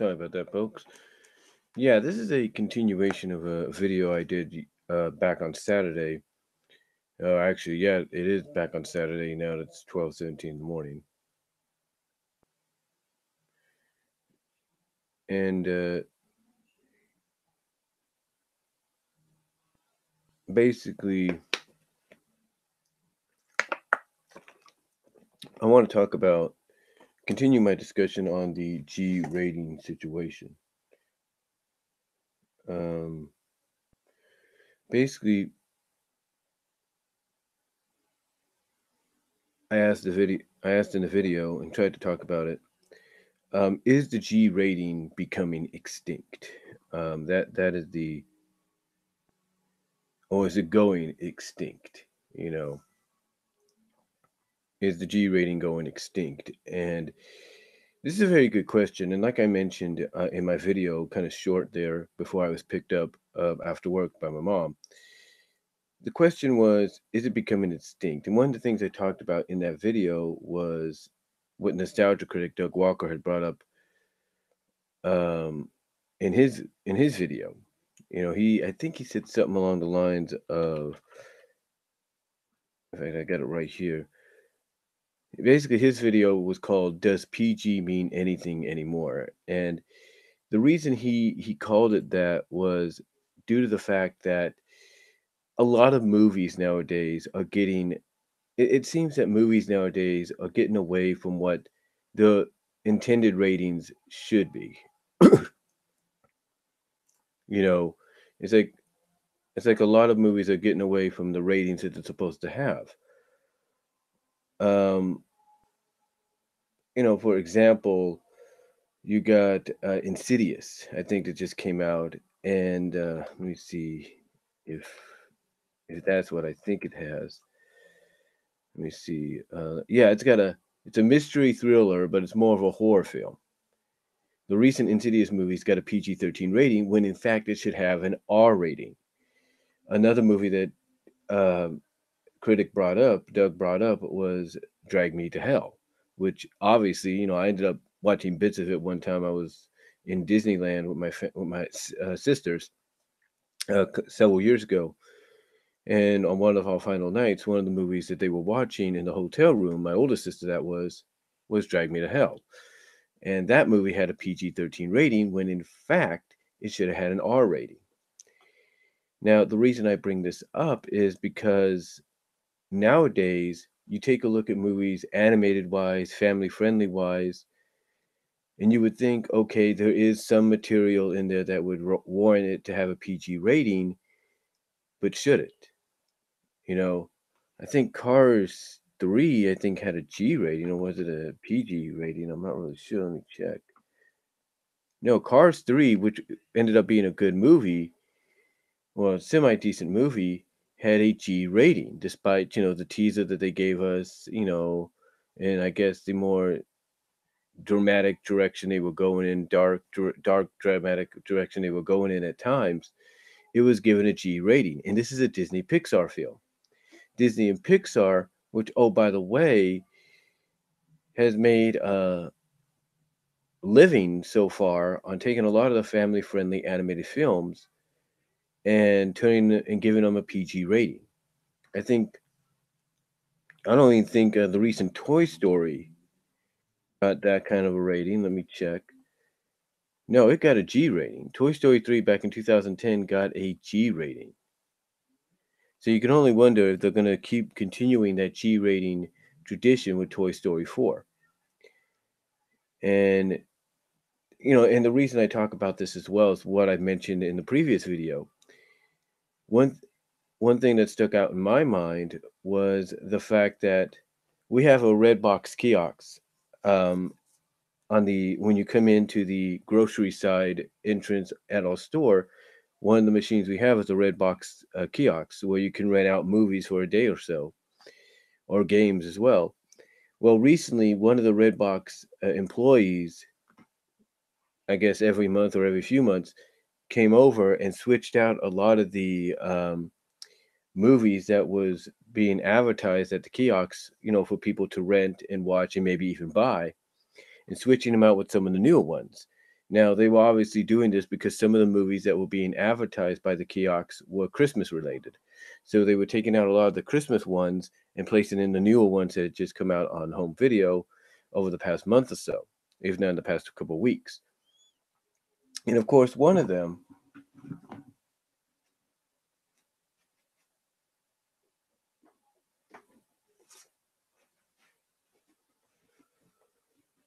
Sorry about that, folks. Yeah, this is a continuation of a video I did back on Saturday. Actually, yeah, it is back on Saturday now. It's 12:17 in the morning, and basically, I want to talk about continue my discussion on the G rating situation. Um, basically, I asked in the video and tried to talk about it. Is the G rating becoming extinct? That is the or is it going extinct? You know, is the G rating going extinct? And this is a very good question. And like I mentioned in my video, kind of short there before I was picked up after work by my mom, the question was, is it becoming extinct? And one of the things I talked about in that video was what nostalgia critic Doug Walker had brought up um, in his video. You know, I think he said something along the lines of, in fact, I got it right here. Basically, his video was called "Does PG Mean Anything Anymore?" And the reason he called it that was due to the fact that a lot of movies nowadays are getting it seems that movies nowadays are getting away from what the intended ratings should be. You know, it's like a lot of movies are getting away from the ratings that they're supposed to have. Um, for example, you got Insidious. I think it just came out, and let me see if that's what I think it has. Let me see. Yeah, it's a mystery thriller, but it's more of a horror film. The recent Insidious movie's got a PG-13 rating when in fact it should have an R rating. Another movie that Doug brought up, was Drag Me to Hell, which obviously, I ended up watching bits of it one time. I was in Disneyland with my sisters several years ago, and on one of our final nights, one of the movies that they were watching in the hotel room, my oldest sister was Drag Me to Hell, and that movie had a PG-13 rating when in fact it should have had an R rating. Now, the reason I bring this up is because nowadays you take a look at movies animated wise, family friendly wise, and you would think, okay, there is some material in there that would warrant it to have a PG rating, but should it? You know, I think Cars 3, I think, had a G rating, or was it a PG rating? I'm not really sure. Let me check. No, Cars 3, which ended up being a good movie, well, a semi decent movie, had a G rating, despite, the teaser that they gave us, and I guess the more dramatic direction they were going in, dark dramatic direction they were going in at times, it was given a G rating. And this is a Disney Pixar film. Disney and Pixar, which, oh, by the way, has made a living so far on taking a lot of the family friendly animated films and giving them a PG rating. I think I don't even think the recent Toy Story got that kind of a rating. Let me check. No, it got a G rating. Toy Story 3 back in 2010 got a G rating. So you can only wonder if they're going to keep continuing that G rating tradition with Toy Story 4. And and the reason I talk about this as well is what I mentioned in the previous video. One one thing that stuck out in my mind was the fact that we have a red box kiosk um, on the when you come into the grocery side entrance at our store. One of the machines we have is a red box kiosk where you can rent out movies for a day or so, or games as well. Well, recently, one of the red box employees, I guess every month or every few months, came over and switched out a lot of the movies that was being advertised at the kiosks, for people to rent and watch and maybe even buy, and switching them out with some of the newer ones. Now, they were obviously doing this because some of the movies that were being advertised by the kiosks were Christmas related. So they were taking out a lot of the Christmas ones and placing in the newer ones that had just come out on home video over the past month or so, if not in the past couple of weeks. And of course,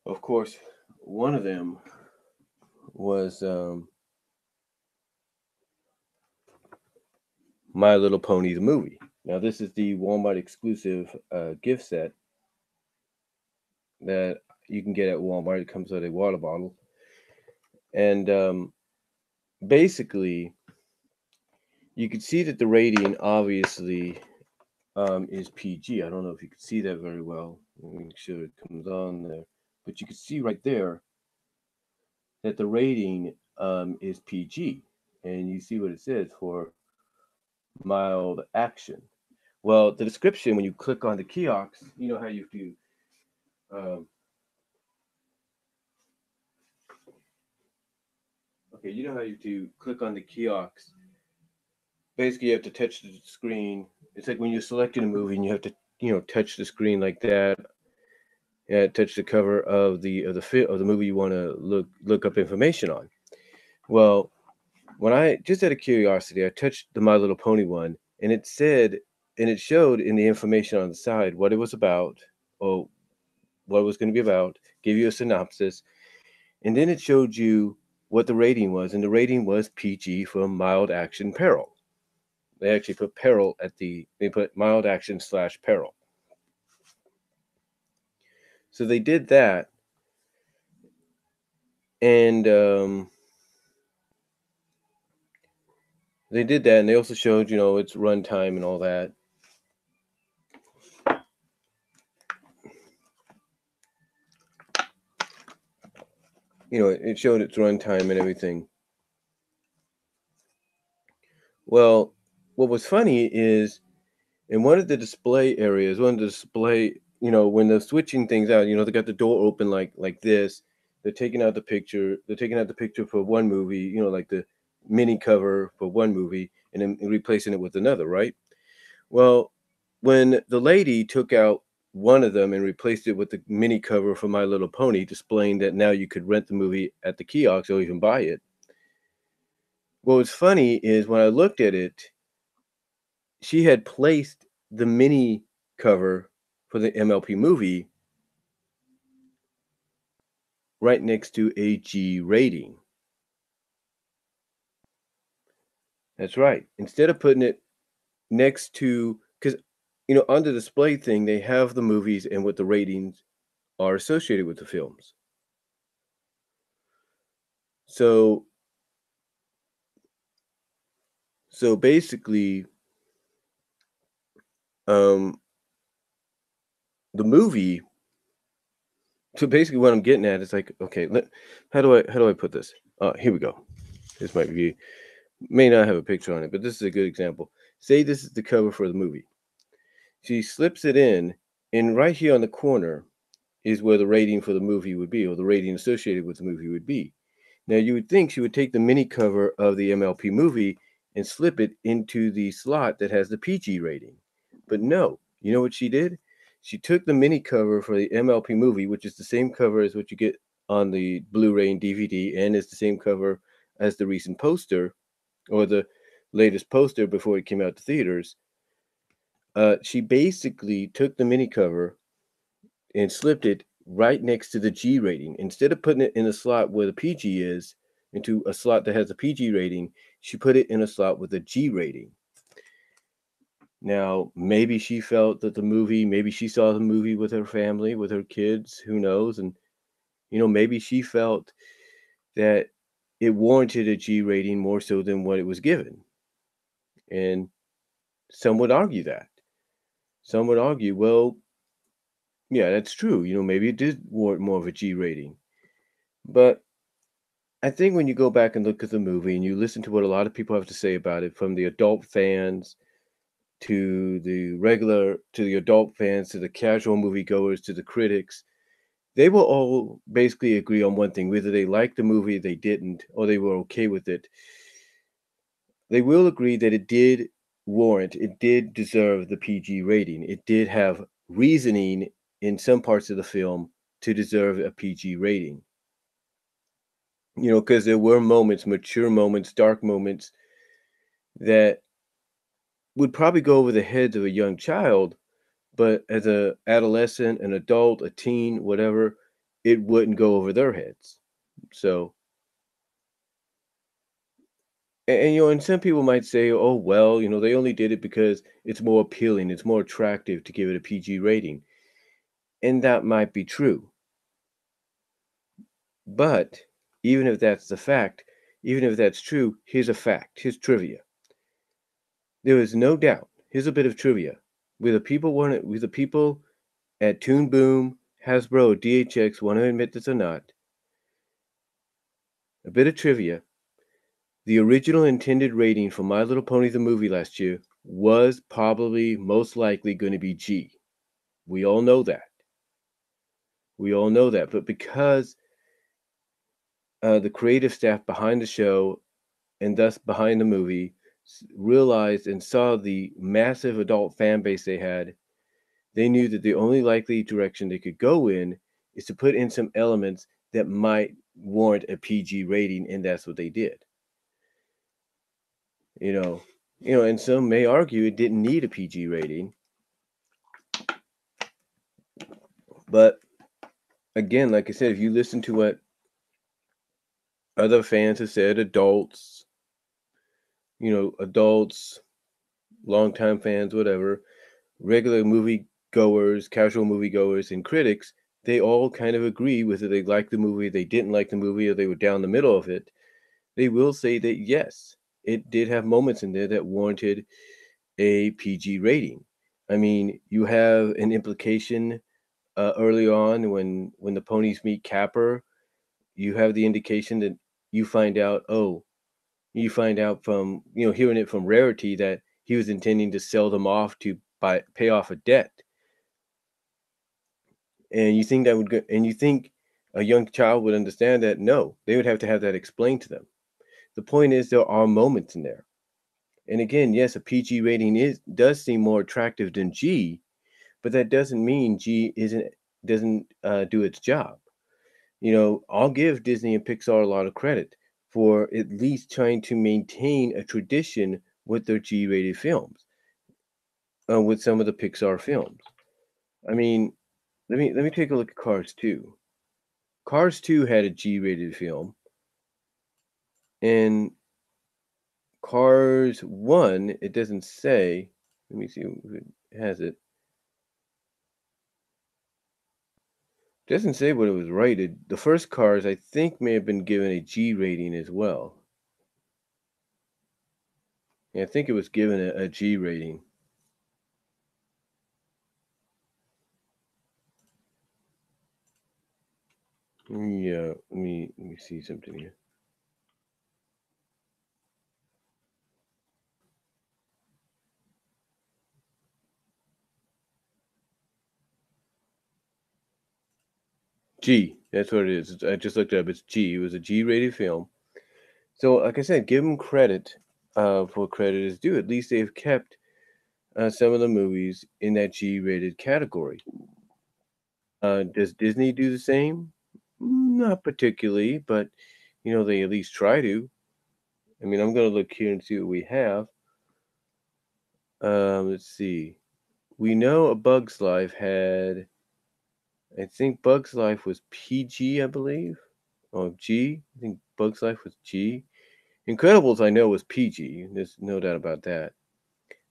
of course, one of them was My Little Pony the movie. Now, this is the Walmart exclusive gift set that you can get at Walmart. It comes with a water bottle, and basically, you can see that the rating obviously is PG. I don't know if you can see that very well. Let me make sure it comes on there, but you can see right there that the rating is PG, and you see what it says for mild action. Well, the description when you click on the kiosks, you know how you do. Um, okay, you know how you do click on the kiosks. Basically, you have to touch the screen. It's like when you're selecting a movie and you have to, touch the screen like that. Yeah, touch the cover of the movie you want to look up information on. Well, when I just out of curiosity, I touched the My Little Pony one, and it showed in the information on the side what it was about, or what it was going to be about, give you a synopsis, and then it showed you what the rating was, and the rating was PG for mild action peril. They actually put peril they put mild action slash peril. So they did that, and they also showed, its runtime and all that. It showed its runtime and everything. Well, what was funny is in one of the display areas, when they're switching things out, they got the door open like this. They're taking out the picture. They're taking out the picture for one movie, like the mini cover for one movie, and then replacing it with another, right? Well, when the lady took out one of them and replaced it with the mini cover for My Little Pony, displaying that now you could rent the movie at the kiosk or even buy it. What was funny is when I looked at it, she had placed the mini cover for the MLP movie right next to a G rating. That's right. Instead of putting it next to, because, on the display thing, they have the movies and what the ratings are associated with the films. So, basically, um, the movie. So basically, what I'm getting at is like, okay, how do I put this? Here we go. This may not have a picture on it, but this is a good example. Say this is the cover for the movie. She slips it in, and right here on the corner is where the rating for the movie would be, or the rating associated with the movie would be. Now, you would think she would take the mini cover of the MLP movie and slip it into the slot that has the PG rating. But no, you know what she did? She took the mini cover for the MLP movie, which is the same cover as what you get on the Blu-ray and DVD, and is the same cover as the recent poster, or the latest poster before it came out to theaters. She basically took the mini cover and slipped it right next to the G rating. Instead of putting it in a slot where the PG is, into a slot that has a PG rating, she put it in a slot with a G rating. Now, maybe she felt that maybe she saw the movie with her family, with her kids, who knows? And, maybe she felt that it warranted a G rating more so than what it was given. And some would argue that. Some would argue, well, yeah, that's true. Maybe it did warrant more of a G rating. But I think when you go back and look at the movie and you listen to what a lot of people have to say about it, from the adult fans to the adult fans to the casual moviegoers to the critics, they will all basically agree on one thing, whether they liked the movie, they didn't, or they were okay with it. They will agree that it did deserve the PG rating. It did have reasoning in some parts of the film to deserve a PG rating. Because there were moments, mature moments, dark moments that would probably go over the heads of a young child, but as a adolescent, an adult, a teen, whatever, it wouldn't go over their heads. So, and some people might say, "Oh, well, they only did it because it's more appealing, it's more attractive to give it a PG rating." And that might be true. But even if that's the fact, even if that's true, here's a fact, here's trivia. There is no doubt. Here's a bit of trivia. With the people at Toon Boom, Hasbro, DHX want to admit this or not, a bit of trivia. The original intended rating for My Little Pony the movie last year was probably most likely going to be G. We all know that. We all know that. But because the creative staff behind the show and thus behind the movie realized and saw the massive adult fan base they had, they knew that the only likely direction they could go in is to put in some elements that might warrant a PG rating, and that's what they did. You know, and some may argue it didn't need a PG rating, but again, like I said, if you listen to what other fans have said, adults, longtime fans, whatever, regular movie goers, casual movie goers, and critics, they all kind of agree whether they liked the movie, they didn't like the movie, or they were down the middle of it. They will say that yes, it did have moments in there that warranted a PG rating. I mean, you have an implication early on when the ponies meet Capper. You have the indication that you find out. Oh, you find out from hearing it from Rarity that he was intending to sell them off to pay off a debt. And you think that would go, and you think a young child would understand that? No, they would have that explained to them. The point is there are moments in there. And again, yes, a PG rating does seem more attractive than G, but that doesn't mean G doesn't do its job. I'll give Disney and Pixar a lot of credit for at least trying to maintain a tradition with their G-rated films, with some of the Pixar films. I mean, let me take a look at Cars 2. Cars 2 had a G-rated film, and Cars 1, it doesn't say. Let me see if it has it. Doesn't say what it was rated. The first Cars, I think, may have been given a G rating as well. Yeah, I think it was given a G rating. Yeah, let me see something here. G, that's what it is. I just looked it up. It's G. It was a G-rated film. So, like I said, give them credit for credit is due. At least they've kept some of the movies in that G-rated category. Does Disney do the same? Not particularly, but they at least try to. I mean, I'm gonna look here and see what we have. Let's see. We know A Bug's Life had. I think Bug's Life was PG, I believe. Oh, G. I think Bug's Life was G. Incredibles, I know, was PG. There's no doubt about that.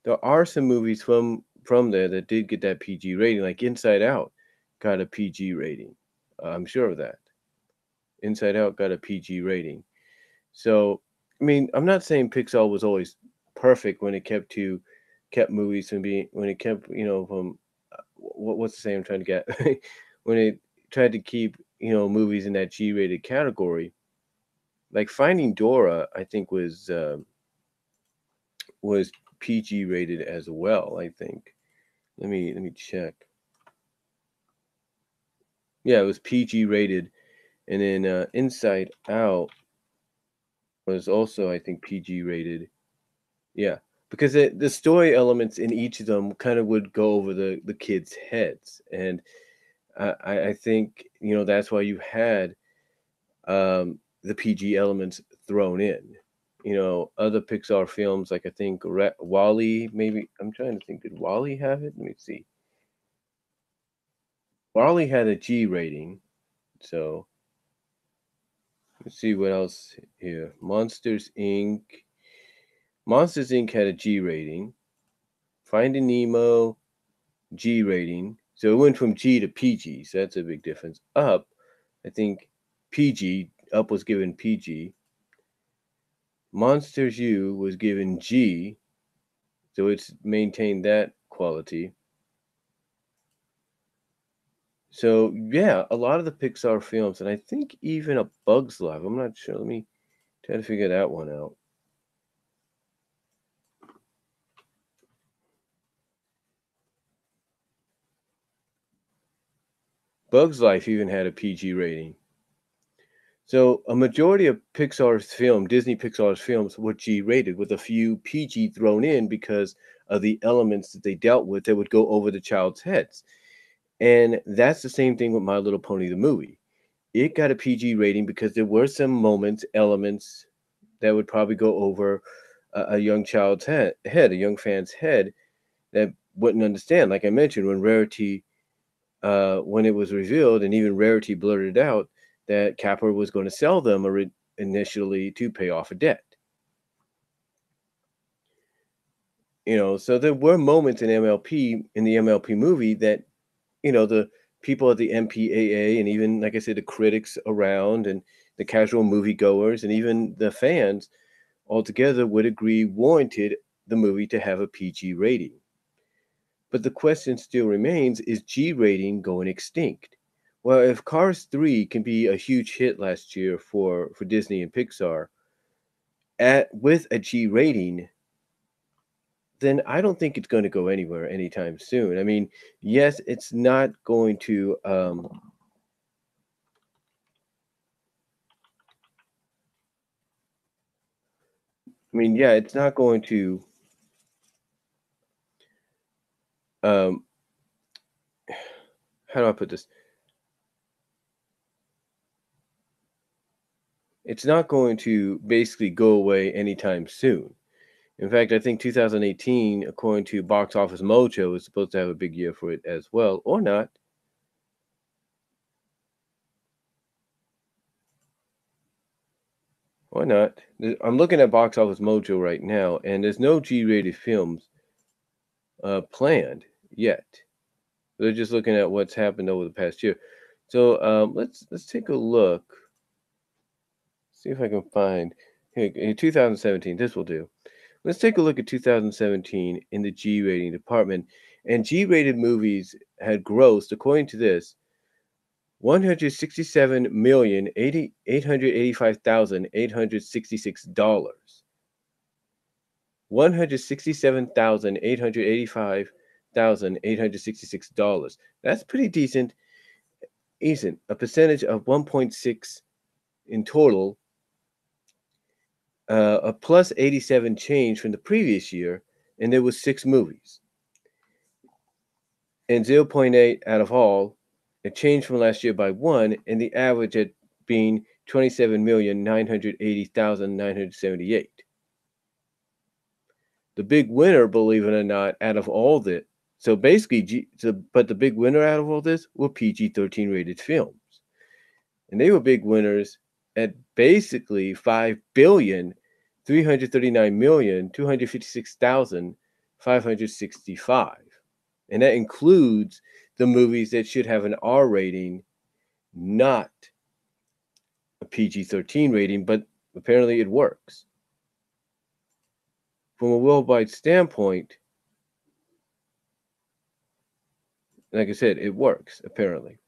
There are some movies from there that did get that PG rating, like Inside Out got a PG rating. I'm sure of that. Inside Out got a PG rating. So, I mean, I'm not saying Pixar was always perfect when it kept movies from being when it kept from what's the saying I'm trying to get when it tried to keep movies in that G-rated category. Like Finding Dora, I think was PG rated as well. I think. Let me check. Yeah, it was PG rated, and then Inside Out was also, I think, PG rated. Yeah, because the story elements in each of them kind of would go over the kids' heads, and I think that's why you had the PG elements thrown in. Other Pixar films like I think Wally, maybe I'm trying to think, did Wally have it? Let me see. Wally had a G rating, so let's see what else here. Monsters Inc. had a G rating. Finding Nemo, G rating. So it went from G to PG, so that's a big difference. Up, I think PG, Up was given PG. Monsters U was given G, so it's maintained that quality. So yeah, a lot of the Pixar films, and I think even A Bug's Life. I'm not sure. Let me try to figure that one out. Bug's Life even had a PG rating. So a majority of Disney Pixar's films were G rated with a few PG thrown in because of the elements that they dealt with that would go over the child's heads. And that's the same thing with My Little Pony the movie. It got a PG rating because there were some moments, elements that would probably go over a young child's a young fan's head that wouldn't understand. Like I mentioned, when it was revealed, and even Rarity blurted out that Capper was going to sell them initially to pay off a debt. So there were moments in the MLP movie that the people at the MPAA, and even like I said, the critics around and the casual moviegoers and even the fans altogether would agree warranted the movie to have a PG rating. But the question still remains, is G rating going extinct? Well, if Cars 3 can be a huge hit last year for Disney and Pixar with a G rating, then I don't think it's going to go anywhere anytime soon. I mean, yes, it's not going to. I mean, yeah, it's not going to. Um, how do I put this? It's not going to basically go away anytime soon. In fact, I think 2018, according to Box Office Mojo, is supposed to have a big year for it as well, or not. Or not. I'm looking at Box Office Mojo right now, and there's no G-rated films planned yet. They're just looking at what's happened over the past year. So let's take a look. See if I can find here in 2017. This will do. Let's take a look at 2017 in the G rating department. And G rated movies had grossed, according to this, 167,885,866 dollars. $167,885,866. That's pretty decent. Decent. A percentage of 1.6 in total, a plus 87 change from the previous year, and there was 6 movies. And zero point 0.8 out of all, a change from last year by 1, and the average at being 27,980,978. The big winner, believe it or not, out of all this, so basically, but the big winner out of all this were PG-13 rated films, and they were big winners at basically 5,339,256,565, and that includes the movies that should have an R rating, not a PG-13 rating, but apparently it works. From a worldwide standpoint, like I said, it works, apparently.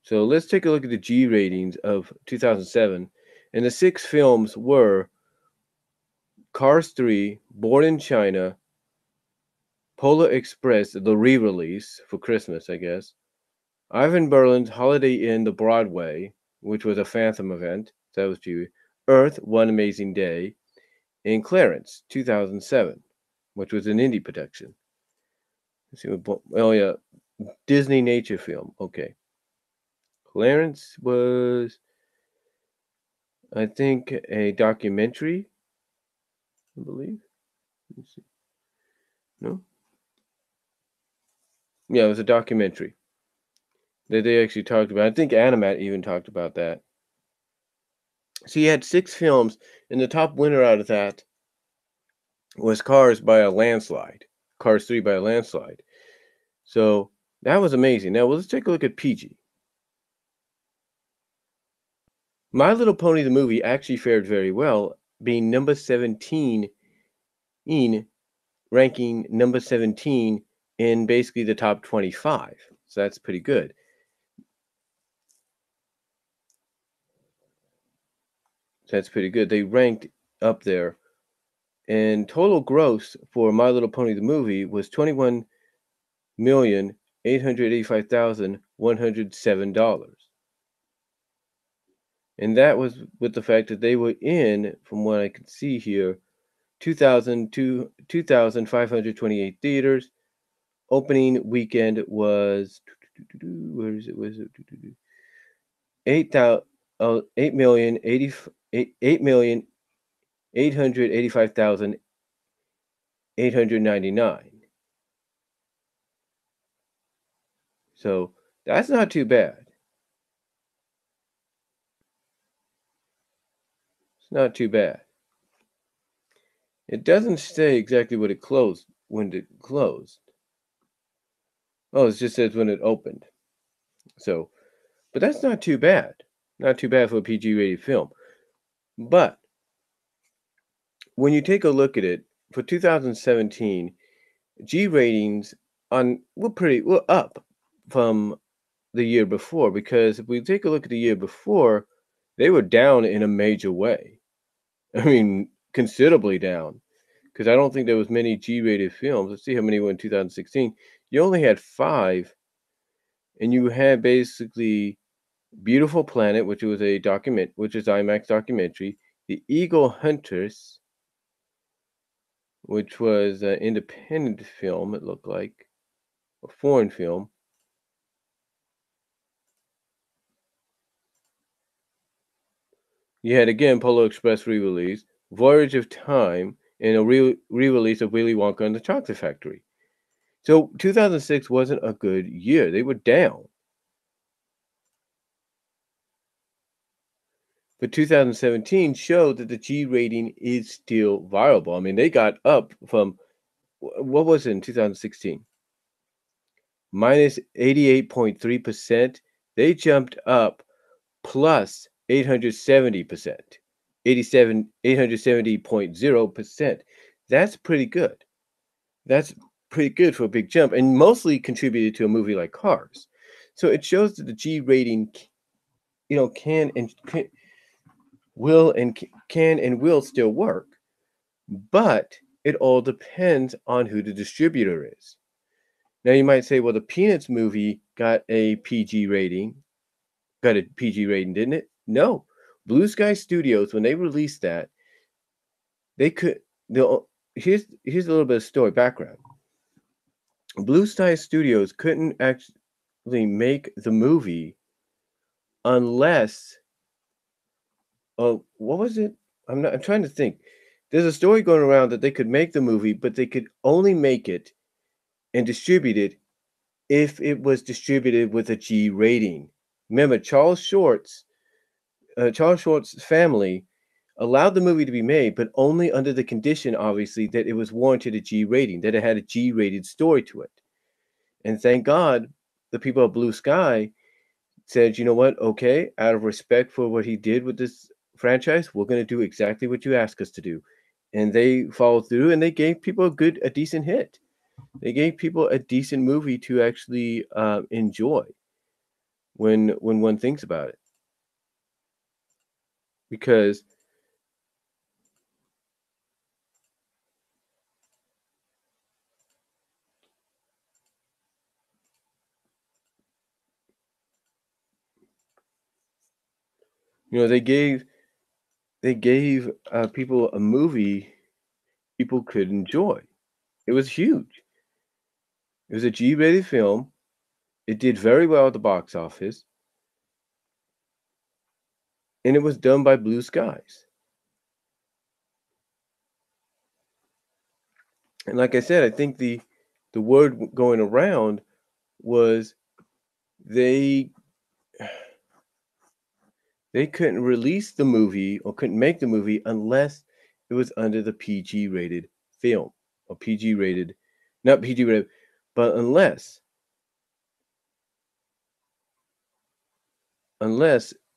So let's take a look at the G ratings of 2007. And the 6 films were Cars 3, Born in China, Polar Express, the re-release for Christmas, I guess. Ivan Berlin's Holiday Inn, the Broadway, which was a Phantom event. So that was TV. Earth, One Amazing Day, and Clarence, 2007, which was an indie production. Let's see oh yeah, Disney nature film. Okay, Clarence was, I think, a documentary. I believe. Let's see. No, yeah, it was a documentary that they actually talked about. I think Animat even talked about that. So you had 6 films, and the top winner out of that was Cars by a landslide. Cars 3 by a landslide. So that was amazing. Now, well, let's take a look at PG. My Little Pony the movie actually fared very well, being number 17 in ranking number 17 in basically the top 25. So that's pretty good. That's pretty good. They ranked up there. And total gross for My Little Pony the movie was 21,885,107. And that was with the fact that they were in, from what I can see here, 2,528 theaters. Opening weekend was, where is it? Was it 8,885,899? So that's not too bad. It's not too bad. It doesn't say exactly what it closed when it closed. Oh, it just says when it opened. So, but that's not too bad. Not too bad for a PG rated film. But when you take a look at it, for 2017, G ratings were up from the year before, because if we take a look at the year before, they were down in a major way. I mean, considerably down, because I don't think there was many G-rated films. Let's see how many were in 2016. You only had 5, and you had basically Beautiful Planet, which is IMAX documentary, The Eagle Hunters, which was an independent film, it looked like, a foreign film. You had again Polo Express re-release, Voyage of Time, and a re-release of Willy Wonka and the Chocolate Factory. So 2006 wasn't a good year. They were down. But 2017 showed that the G rating is still viable. I mean, they got up from, what was it in 2016? Minus 88.3%. They jumped up plus 870%. 870.0%. That's pretty good. That's pretty good for a big jump, and mostly contributed to a movie like Cars. So it shows that the G rating, can and will still work, but it all depends on who the distributor is. Now you might say, well, the Peanuts movie got a PG rating, didn't it? No. Blue Sky Studios, when they released that, they could the here's a little bit of story background. Blue Sky Studios couldn't actually make the movie unless, oh, what was it? I'm trying to think. There's a story going around that they could make the movie, but they could only make it and distribute it if it was distributed with a G rating. Remember, Charles Schwartz's family allowed the movie to be made, but only under the condition, obviously, that it was warranted a G rating, that it had a G rated story to it. And thank God the people of Blue Sky said, you know what? Okay, out of respect for what he did with this franchise, we're going to do exactly what you ask us to do. And they followed through, and they gave people a decent hit. They gave people a decent movie to actually enjoy when one thinks about it. Because They gave people a movie people could enjoy. It was huge. It was a G-rated film. It did very well at the box office, and it was done by Blue Skies. And like I said, I think the word going around was they they couldn't release the movie or couldn't make the movie unless it was under the PG rated film or PG rated, not PG rated, but unless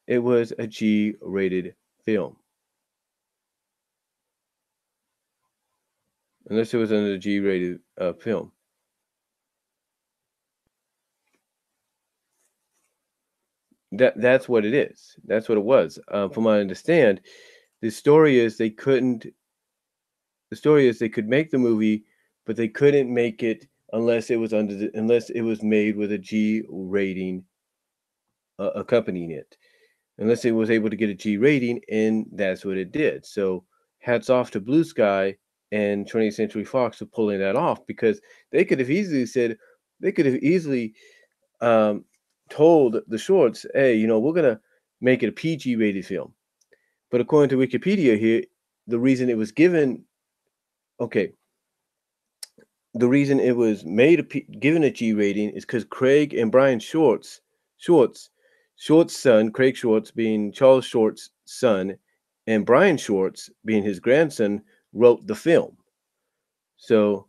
it was a G rated film, unless it was under the G rated film. That's what it is. That's what it was. From what I understand, the story is they couldn't. The story is they could make the movie, but they couldn't make it unless it was made with a G rating accompanying it. Unless it was able to get a G rating, and that's what it did. So hats off to Blue Sky and 20th Century Fox for pulling that off because they could have easily said they could have easily um, told the shorts, "Hey, we're gonna make it a PG rated film." But according to Wikipedia here, the reason it was given okay, the reason it was given a G rating is because Craig and Brian Schwartz, Short's son, Craig Schwartz being Charles Short's son, and Brian Schwartz being his grandson, wrote the film. So,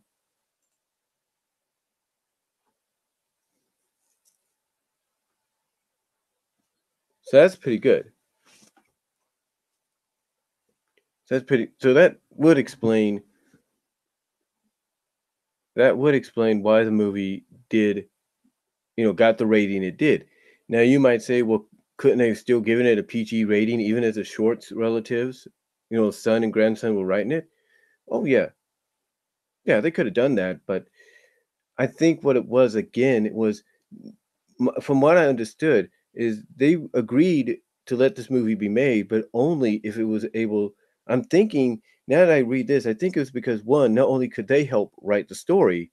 so that's pretty good. So that would explain why the movie got the rating it did. Now you might say, well, couldn't they have still given it a PG rating even as the Shorts relatives, son and grandson were writing it? Oh yeah, yeah, they could have done that, but I think what it was again, it was from what I understood is they agreed to let this movie be made, but only if it was able. I'm thinking now that I read this, I think it was because one, not only could they help write the story,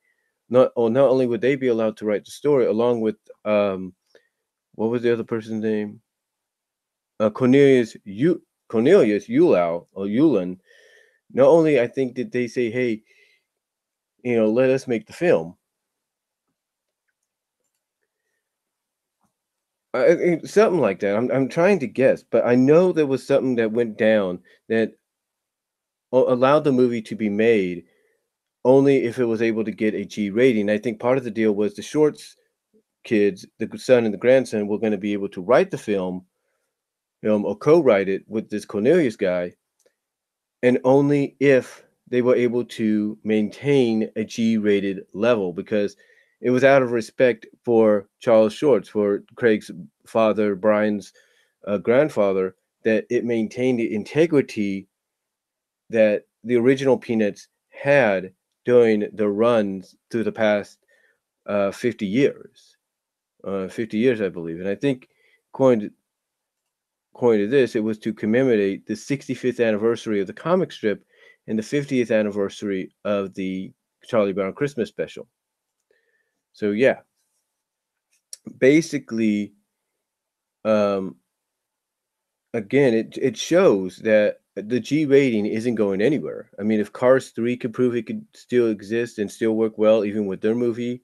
not only would they be allowed to write the story along with what was the other person's name? Cornelius Ulau or Yulin. Not only I think did they say, hey, let us make the film. Something like that. I'm trying to guess, but I know there was something that went down that allowed the movie to be made only if it was able to get a G rating. I think part of the deal was the Shorts kids, the son and the grandson, were going to be able to write the film or co-write it with this Cornelius guy, and only if they were able to maintain a G-rated level because it was out of respect for Charles Shorts, for Craig's father, Brian's grandfather, that it maintained the integrity that the original Peanuts had during the runs through the past 50 years. 50 years, I believe. And I think, according to, according to this, it was to commemorate the 65th anniversary of the comic strip and the 50th anniversary of the Charlie Brown Christmas special. So yeah, basically, um, again, it shows that the G rating isn't going anywhere. I mean, if Cars 3 could prove it could still exist and still work well, even with their movie,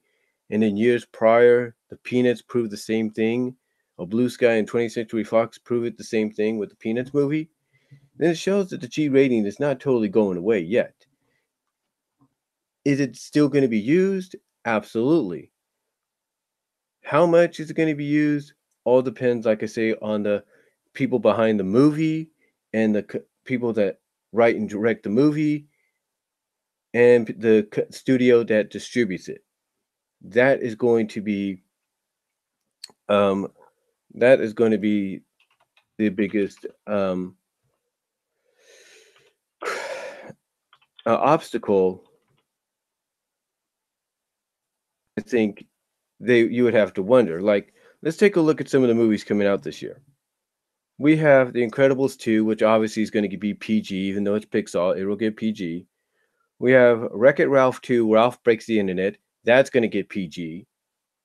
and in years prior, the Peanuts proved the same thing, or Blue Sky and 20th Century Fox proved it the same thing with the Peanuts movie, then it shows that the G rating is not totally going away yet. Is it still going to be used? Absolutely. How much is it going to be used? All depends, like I say, on the people behind the movie and the people that write and direct the movie and the studio that distributes it. That is going to be um, that is going to be the biggest obstacle. I think you would have to wonder. Like, let's take a look at some of the movies coming out this year. We have The Incredibles 2, which obviously is gonna be PG, even though it's Pixar, it will get PG. We have Wreck-It Ralph 2, Ralph Breaks the Internet. That's gonna get PG.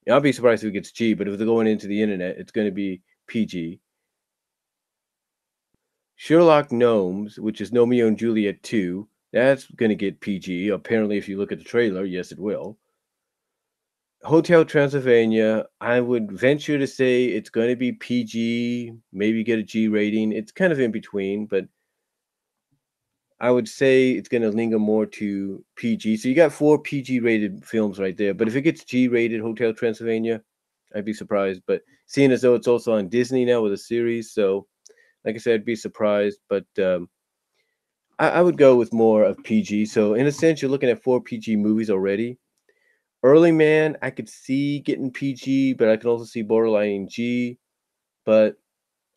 I'll be surprised if it gets G, but if they're going into the internet, it's gonna be PG. Sherlock Gnomes, which is Romeo and Juliet 2, that's gonna get PG. Apparently, if you look at the trailer, yes, it will. Hotel Transylvania, I would venture to say it's gonna be PG, maybe get a G rating. It's kind of in between, but I would say it's gonna linger more to PG. So you got 4 PG rated films right there. But if it gets G rated, Hotel Transylvania, I'd be surprised. But seeing as though it's also on Disney now with a series, so like I said, I'd be surprised. But I would go with more of PG. So in a sense, you're looking at 4 PG movies already. Early Man, I could see getting PG, but I could also see borderline G. But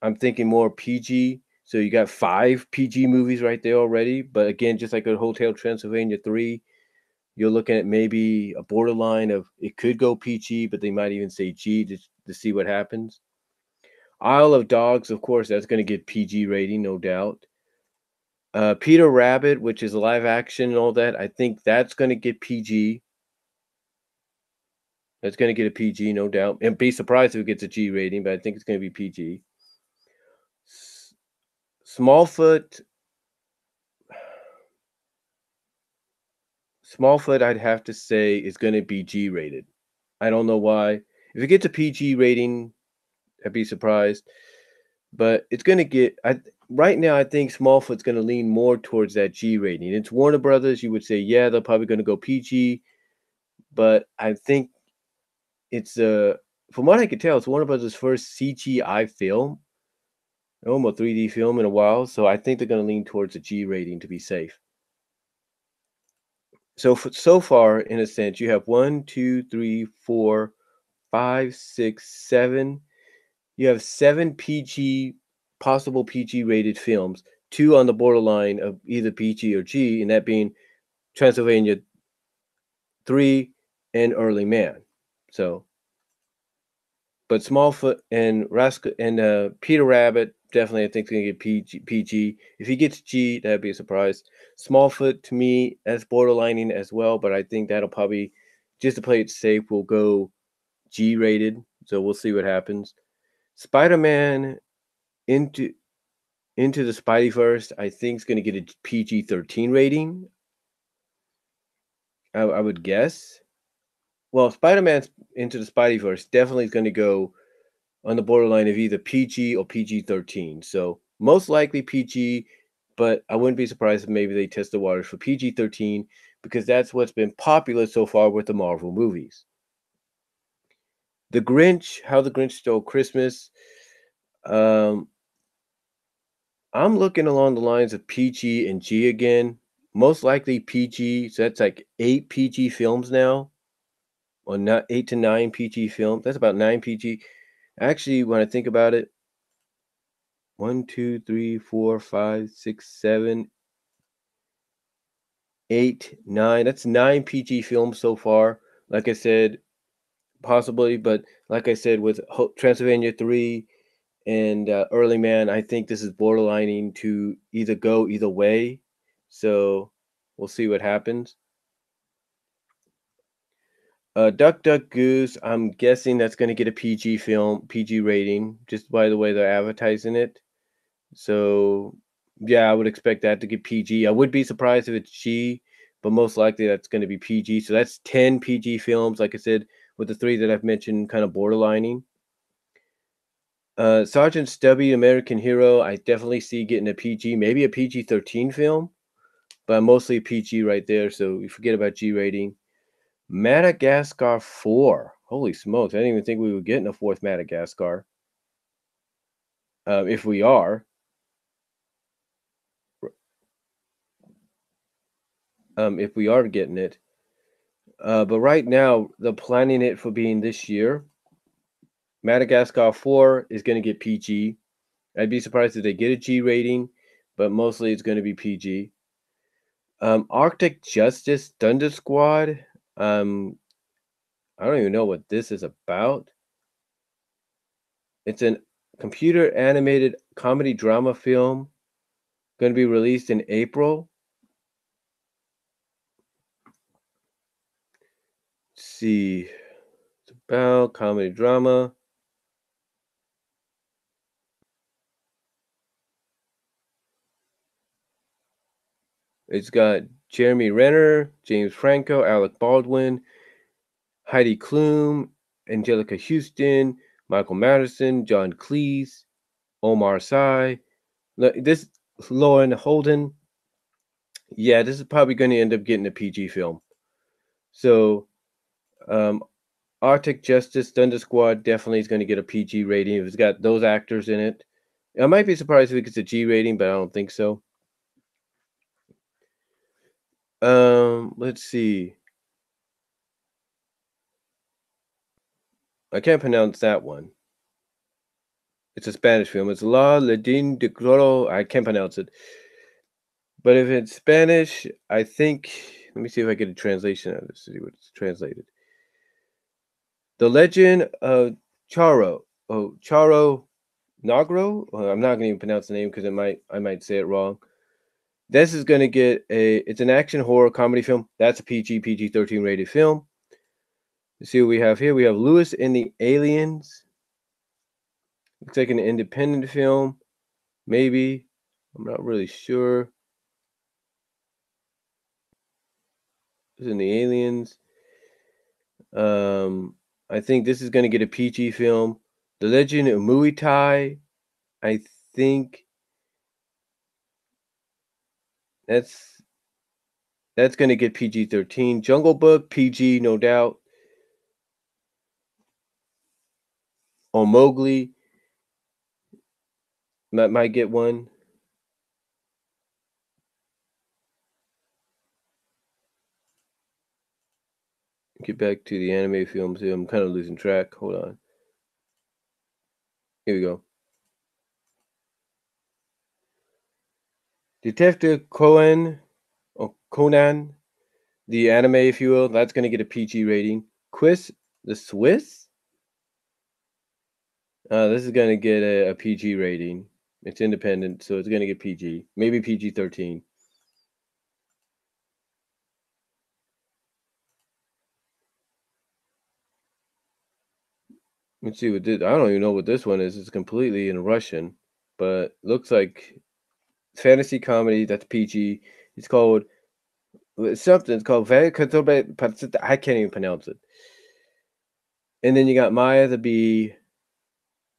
I'm thinking more PG. So you got 5 PG movies right there already. But again, just like a Hotel Transylvania 3, you're looking at maybe a borderline of it could go PG, but they might even say G to see what happens. Isle of Dogs, of course, that's going to get PG rating, no doubt. Peter Rabbit, which is live action and all that, I think that's going to get PG. That's going to get a PG, no doubt. And be surprised if it gets a G rating, but I think it's going to be PG. S- Smallfoot, Smallfoot, I'd have to say is going to be G rated. I don't know why. If it gets a PG rating, I'd be surprised. But it's going to get. Right now, I think Smallfoot's going to lean more towards that G rating. It's Warner Brothers. You would say, yeah, they're probably going to go PG, but I think it's from what I could tell, it's Warner Brothers' first CGI film, almost 3D film in a while. So I think they're going to lean towards a G rating to be safe. So far, in a sense, you have one, two, three, four, five, six, seven. You have 7 PG, possible PG rated films, 2 on the borderline of either PG or G, and that being Transylvania 3 and Early Man. So, but Smallfoot and Rascal and Peter Rabbit definitely I think is gonna get PG. If he gets G, that'd be a surprise. Smallfoot to me that's borderlining as well, but I think that'll probably just to play it safe will go G rated. So we'll see what happens. Spider-Man into Into the Spideyverse, I think is gonna get a PG-13 rating. I would guess. Well, Spider-Man's Into the Spideyverse definitely is gonna go on the borderline of either PG or PG-13. So most likely PG, but I wouldn't be surprised if maybe they test the waters for PG-13 because that's what's been popular so far with the Marvel movies. The Grinch, How the Grinch Stole Christmas. Um, I'm looking along the lines of PG and G again. Most likely PG. So that's like 8 PG films now, or not 8 to 9 PG films. That's about 9 PG. Actually, when I think about it, one, two, three, four, five, six, seven, 8, 9. That's 9 PG films so far. Like I said, possibly, but like I said, with Transylvania 3 and Early Man, I think this is borderlining to either go either way. So we'll see what happens. Duck Duck Goose, I'm guessing that's going to get a PG film, PG rating, just by the way they're advertising it. So yeah, I would expect that to get PG. I would be surprised if it's G, but most likely that's going to be PG. So that's 10 PG films, like I said, with the 3 that I've mentioned, kind of borderlining. Sergeant Stubby, American Hero, I definitely see getting a PG, maybe a PG-13 film, but mostly PG right there. So we forget about G rating. Madagascar 4. Holy smokes! I didn't even think we were getting a fourth Madagascar. If we are, if we are getting it, but right now they're planning it for being this year. Madagascar 4 is going to get PG. I'd be surprised if they get a G rating, but mostly it's going to be PG. Arctic Justice Thunder Squad. I don't even know what this is about. It's an computer animated comedy drama film going to be released in April. Let's see. It's about comedy drama. It's got Jeremy Renner, James Franco, Alec Baldwin, Heidi Klum, Angelica Houston, Michael Madison, John Cleese, Omar Sy. This Lauren Holden. Yeah, this is probably going to end up getting a PG film. So, um, Arctic Justice Thunder Squad definitely is going to get a PG rating if it's got those actors in it. I might be surprised if it gets a G rating, but I don't think so. Let's see. I can't pronounce that one. It's a Spanish film. It's La Ladin de Coro. I can't pronounce it. But if it's Spanish, I think. Let me see if I get a translation of this. See what it's translated. The Legend of Charo. Oh, Charo Nagro. Well, I'm not going to even pronounce the name because I might say it wrong. This is going to get a. It's an action horror comedy film. That's a PG 13 rated film. Let's see what we have here. We have Lewis and the Aliens. Looks like an independent film. Maybe. I'm not really sure. Lewis and the Aliens. I think this is going to get a PG film. The Legend of Muay Thai. I think that's going to get PG 13. Jungle Book PG, no doubt. On Mowgli might get one. Get back to the anime films here. I'm kind of losing track. Hold on. Here we go. Detective Conan, the anime, if you will, that's going to get a PG rating. Quiz the Swiss. This is going to get a PG rating. It's independent, so it's going to get PG. Maybe PG 13. Let's see what this. I don't even know what this one is. It's completely in Russian, but looks like fantasy comedy. That's PG. It's called something. It's called I can't even pronounce it. And then you got Maya the Bee,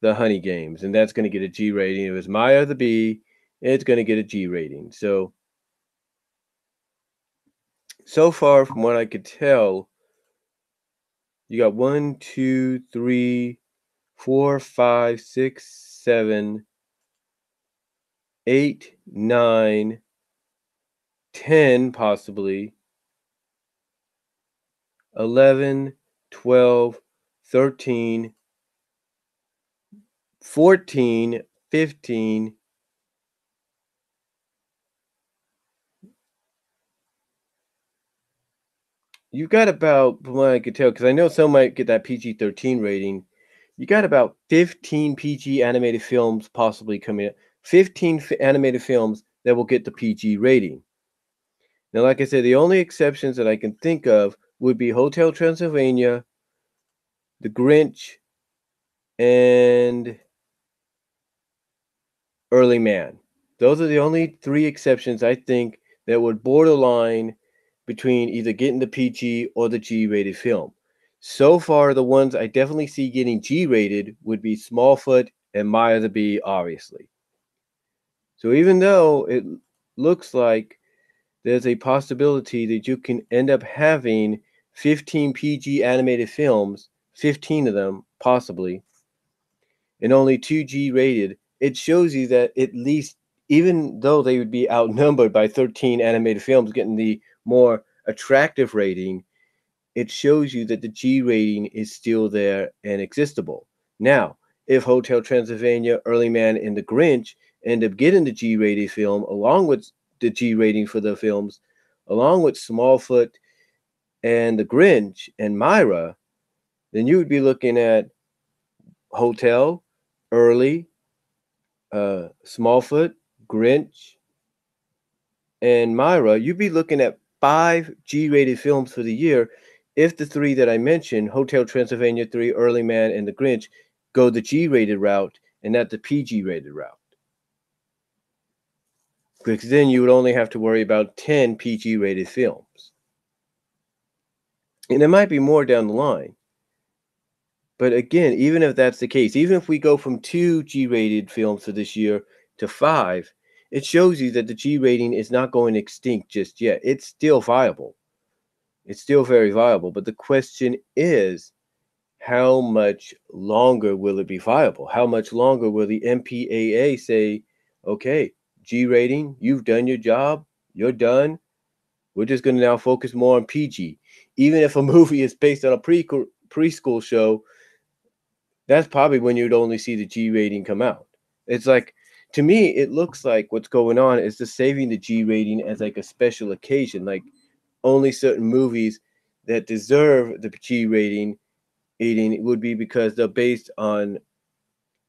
the Honey Games, and that's going to get a G rating. If it's Maya the Bee, it's going to get a G rating. So far, from what I could tell, you got 1, 2, 3, 4, 5, 6, 7, 8, 9, 10, possibly 11, 12, 13, 14, 15. You got about, from what I could tell, because I know some might get that PG 13 rating. You got about 15 PG animated films possibly coming up. 15 animated films that will get the PG rating. Now, like I said, the only exceptions that I can think of would be Hotel Transylvania, The Grinch, and Early Man. Those are the only three exceptions I think that would borderline between either getting the PG or the G rated film. So far, the ones I definitely see getting G rated would be Smallfoot and Maya the Bee, obviously. So even though it looks like there's a possibility that you can end up having 15 PG animated films, 15 of them possibly, and only 2G rated, it shows you that at least, even though they would be outnumbered by 13 animated films getting the more attractive rating, it shows you that the G rating is still there and existable. Now, if Hotel Transylvania, Early Man, and The Grinch end up getting the G rated film along with the G rating for the films, along with Smallfoot and The Grinch and Myra, then you would be looking at Hotel, Early, Smallfoot, Grinch, and Myra, you'd be looking at 5 G-rated films for the year if the 3 that I mentioned, Hotel Transylvania 3, Early Man, and The Grinch, go the G-rated route and not the PG-rated route. Because then you would only have to worry about 10 PG-rated films. And there might be more down the line. But again, even if that's the case, even if we go from 2 G-rated films for this year to 5, it shows you that the G rating is not going extinct just yet. It's still viable. It's still very viable. But the question is, how much longer will it be viable? How much longer will the MPAA say, okay, G rating, you've done your job, you're done. We're just going to now focus more on PG. Even if a movie is based on a preschool show, that's probably when you'd only see the G rating come out. It's like, to me, it looks like what's going on is just saving the G rating as like a special occasion, like only certain movies that deserve the G rating would be because they're based on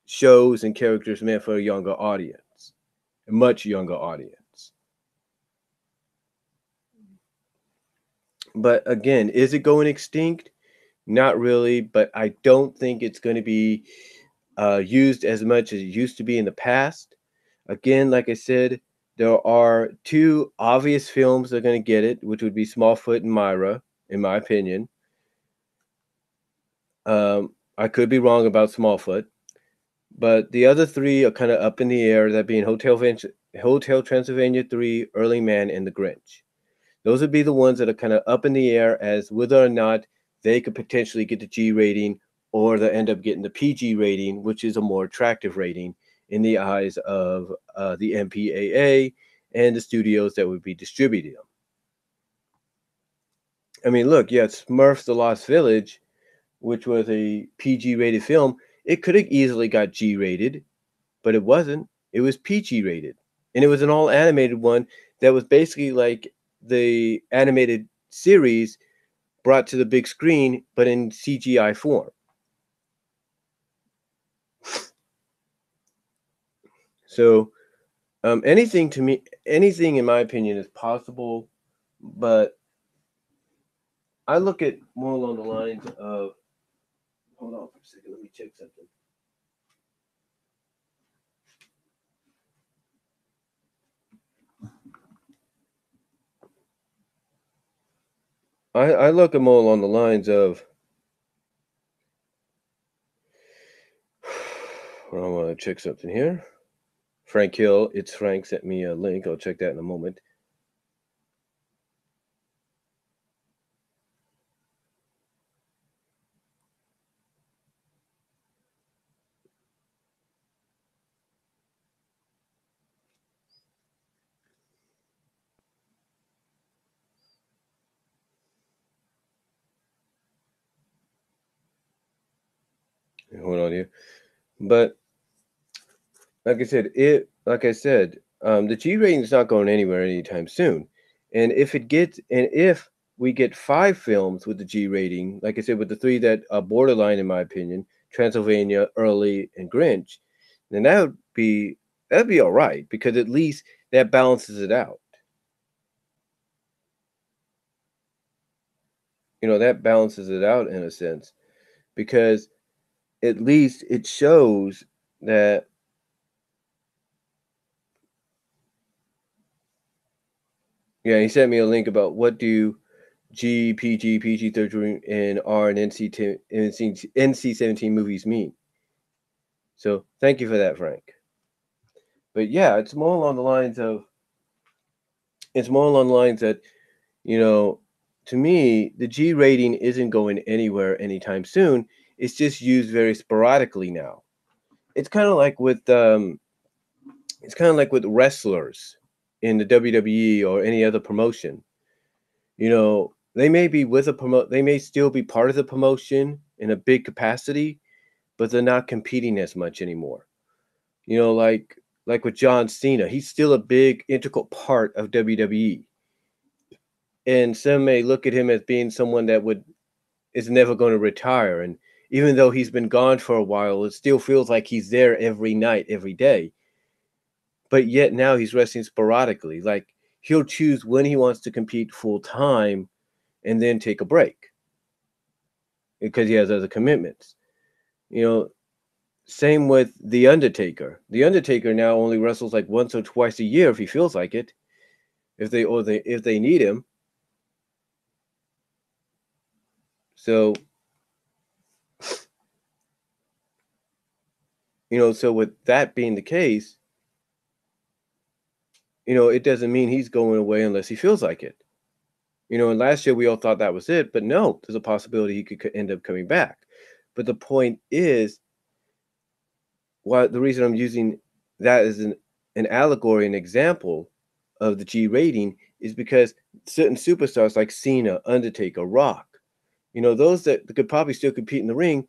shows and characters meant for a younger audience, a much younger audience. But again, is it going extinct? Not really, but I don't think it's going to be used as much as it used to be in the past. Again, like I said, there are 2 obvious films that are going to get it, which would be Smallfoot and Myra, in my opinion. I could be wrong about Smallfoot, but the other 3 are kind of up in the air. That being Hotel Transylvania 3, Early Man, and The Grinch. Those would be the ones that are kind of up in the air as whether or not they could potentially get the G rating or they'll end up getting the PG rating, which is a more attractive rating in the eyes of the MPAA and the studios that would be distributing them. I mean, look, yeah, Smurfs: The Lost Village, which was a PG rated film, it could have easily got G rated, but it wasn't. It was PG rated. And it was an all animated one that was basically like the animated series brought to the big screen, but in CGI form. So anything to me, anything in my opinion is possible, but I look at more along the lines of. Hold on for a second. Let me check something. I look at more along the lines of. I want to check something here. Frank Hill, it's Frank sent me a link. I'll check that in a moment. Hold on here. But like I said, the G rating is not going anywhere anytime soon. And if we get 5 films with the G rating, like I said, with the 3 that are borderline, in my opinion, Transylvania, Early, and Grinch, then that'd be all right because at least that balances it out. That balances it out in a sense because at least it shows that. Yeah, he sent me a link about what do G, PG, PG-13, and R and NC-17 movies mean. So thank you for that, Frank. But yeah, it's more along the lines that, to me, the G rating isn't going anywhere anytime soon. It's just used very sporadically now. It's kind of like with wrestlers in the WWE or any other promotion. They may be they may still be part of the promotion in a big capacity, but they're not competing as much anymore. Like with John Cena, he's still a big integral part of WWE. And some may look at him as being someone that is never going to retire. And Even though he's been gone for a while, it still feels like he's there every night, every day. But yet now he's wrestling sporadically. Like he'll choose when he wants to compete full time and then take a break because he has other commitments. You know, same with The Undertaker. The Undertaker now only wrestles like once or twice a year if he feels like it. If they need him. So, so with that being the case, it doesn't mean he's going away unless he feels like it. And last year we all thought that was it, but no, there's a possibility he could end up coming back. But the point is, why the reason I'm using that as an allegory, an example of the G rating is because certain superstars like Cena, Undertaker, Rock, those that could probably still compete in the ring,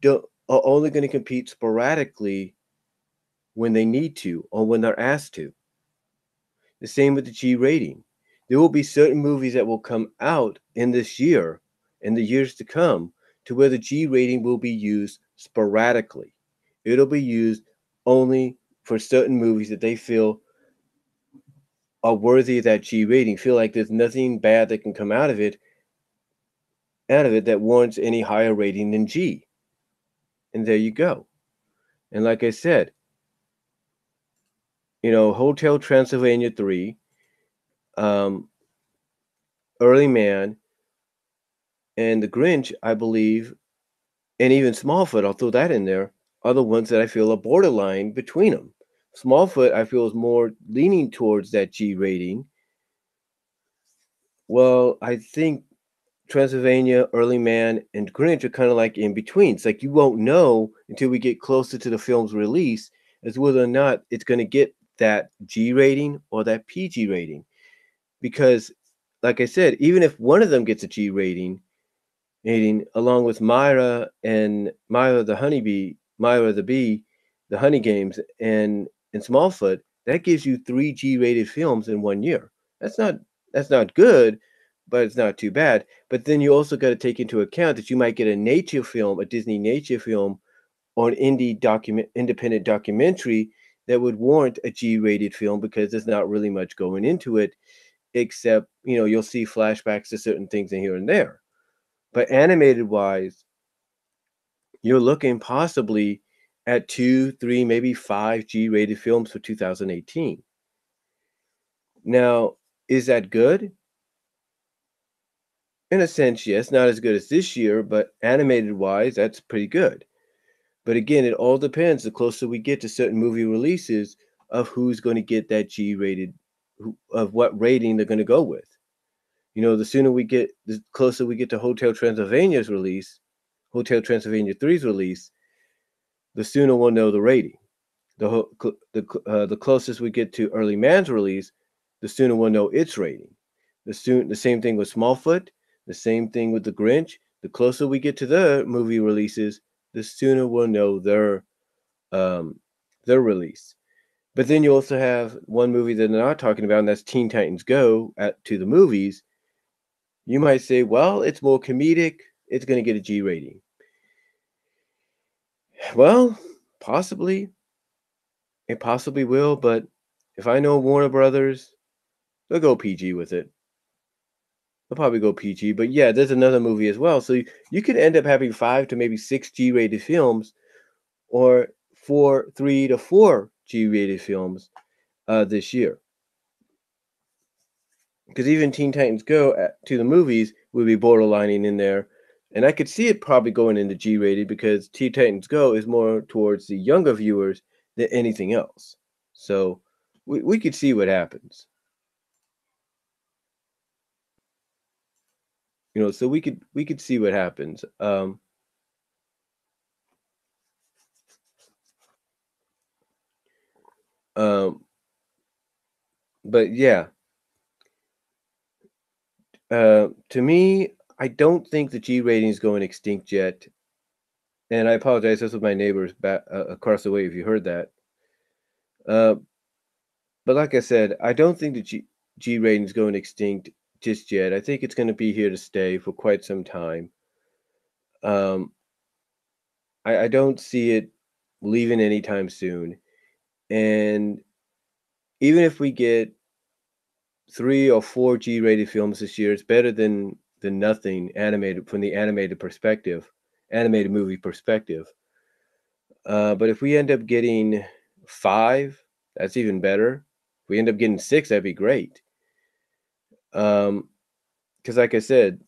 are only going to compete sporadically when they need to or when they're asked to. The same with the G rating. There will be certain movies that will come out in this year and the years to come to where the G rating will be used sporadically. It'll be used only for certain movies that they feel are worthy of that G rating, feel like there's nothing bad that can come out of it that warrants any higher rating than G. And there you go. And like I said, Hotel Transylvania 3, um, Early Man, and The Grinch, I believe, and even Smallfoot, I'll throw that in there, are the ones that I feel are borderline between them. Smallfoot, I feel, is more leaning towards that G rating. Well, I think Transylvania, Early Man, and Grinch are kind of like in between. It's like you won't know until we get closer to the film's release as whether or not it's going to get that G rating or that PG rating. Because, like I said, even if one of them gets a G rating along with Myra the honeybee, Myra the bee, the honey games, and Smallfoot, that gives you three G-rated films in 1 year. That's not that's not good, but it's not too bad. But then you also got to take into account that you might get a nature film, a Disney nature film, or an independent documentary that would warrant a G-rated film because there's not really much going into it, except you'll see flashbacks to certain things in here and there. But animated wise, you're looking possibly at 2, 3, maybe 5 G-rated films for 2018. Now, is that good? In a sense, yes. Not as good as this year, but animated wise, that's pretty good. But again, it all depends the closer we get to certain movie releases of who's going to get that G-rated, of what rating they're going to go with. The closer we get to Hotel Transylvania 3's release, the sooner we'll know the rating. The closest we get to Early Man's release, the sooner we'll know its rating. The same thing with Smallfoot, the same thing with The Grinch. The closer we get to their movie releases, the sooner we'll know their release. But then you also have one movie that they're not talking about, and that's Teen Titans Go to the movies. You might say, well, it's more comedic. It's going to get a G rating. Well, possibly. It possibly will, but if I know Warner Brothers, they'll go PG with it. They'll probably go PG, but yeah, there's another movie as well. So you could end up having 5 to maybe 6 G-rated films, or 3 to 4 G-rated films this year. Because even Teen Titans Go to the movies would be borderlining in there, and I could see it probably going into G-rated because Teen Titans Go is more towards the younger viewers than anything else. So we could see what happens. So we could see what happens. Um, but yeah, to me, I don't think the G rating is going extinct yet. And I apologize. This was my neighbors across the way if you heard that. Uh, but like I said, I don't think the G rating is going extinct just yet. I think it's going to be here to stay for quite some time. Um, I don't see it leaving anytime soon. And even if we get 3 or 4 G-rated films this year, it's better than nothing animated from the animated movie perspective. But if we end up getting 5, that's even better. If we end up getting 6, that'd be great. Because like I said,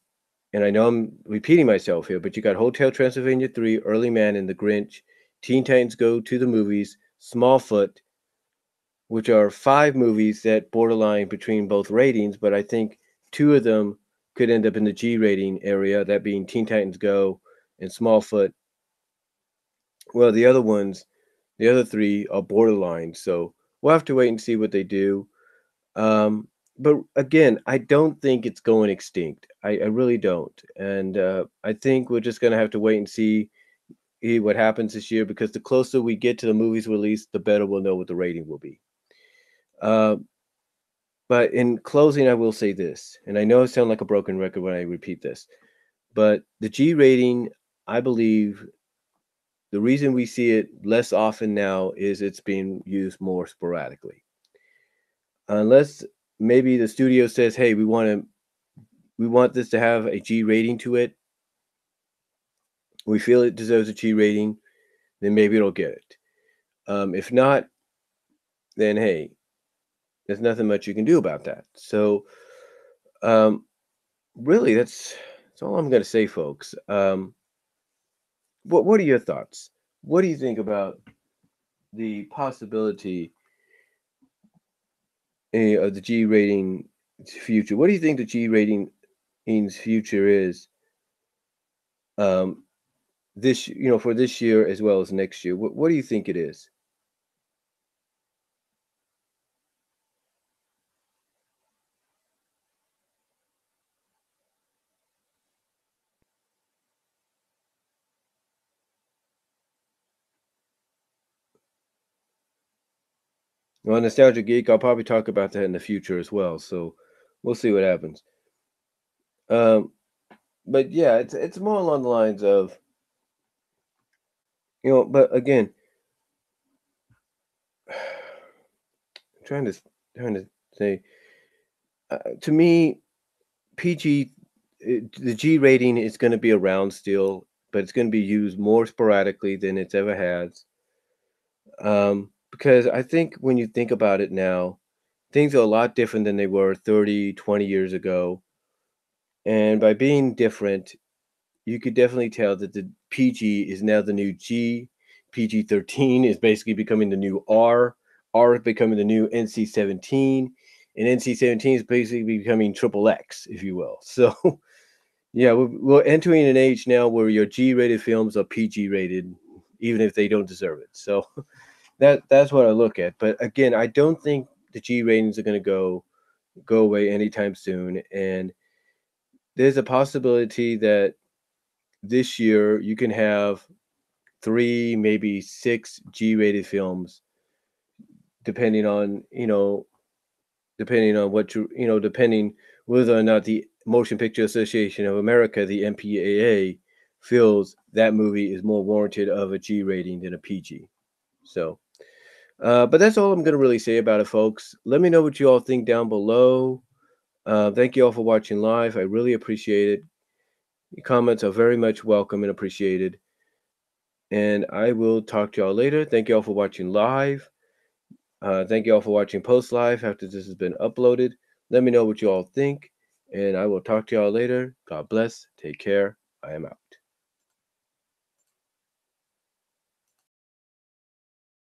and I know I'm repeating myself here, but you got Hotel Transylvania 3, Early Man, and The Grinch, Teen Titans Go to the Movies, Smallfoot, which are 5 movies that borderline between both ratings, but I think 2 of them could end up in the G rating area, that being Teen Titans Go and Smallfoot. Well, the other 3 are borderline, so we'll have to wait and see what they do. Um, but again, I don't think it's going extinct. I really don't, and I think we're just gonna have to wait and see what happens this year because the closer we get to the movie's release, the better we'll know what the rating will be. Uh, but in closing, I will say this, and I know I sound like a broken record when I repeat this, but the G rating, I believe, the reason we see it less often now is it's being used more sporadically. Unless maybe the studio says, "Hey, we want this to have a G rating to it. We feel it deserves a G rating, then maybe it'll get it. If not, then hey, there's nothing much you can do about that." So, um, really, that's all I'm going to say, folks. What are your thoughts? What do you think about the possibility of the G rating future? What do you think the G rating's future is? Um, for this year as well as next year. What do you think it is? Well, Nostalgia Geek, I'll probably talk about that in the future as well. So we'll see what happens. Um, but yeah, it's more along the lines of But again, trying to trying to say to me, PG, the G rating is going to be around still, but it's going to be used more sporadically than it's ever has. Because I think when you think about it now, things are a lot different than they were 30, 20 years ago. And by being different, you could definitely tell that the PG is now the new G. PG-13 is basically becoming the new R. R is becoming the new NC-17. And NC-17 is basically becoming triple X, if you will. So, yeah, we're entering an age now where your G-rated films are PG rated, even if they don't deserve it. So that's what I look at. But again, I don't think the G ratings are going to go away anytime soon. And there's a possibility that this year you can have 3, maybe 6 G-rated films, depending on depending on depending whether or not the Motion Picture Association of America, the MPAA, feels that movie is more warranted of a G rating than a PG. So, but that's all I'm going to really say about it, folks. Let me know what you all think down below. Thank you all for watching live. I really appreciate it. Your comments are very much welcome and appreciated. And I will talk to y'all later. Thank you all for watching live. Thank you all for watching post live after this has been uploaded. Let me know what you all think, and I will talk to y'all later. God bless. Take care. I am out.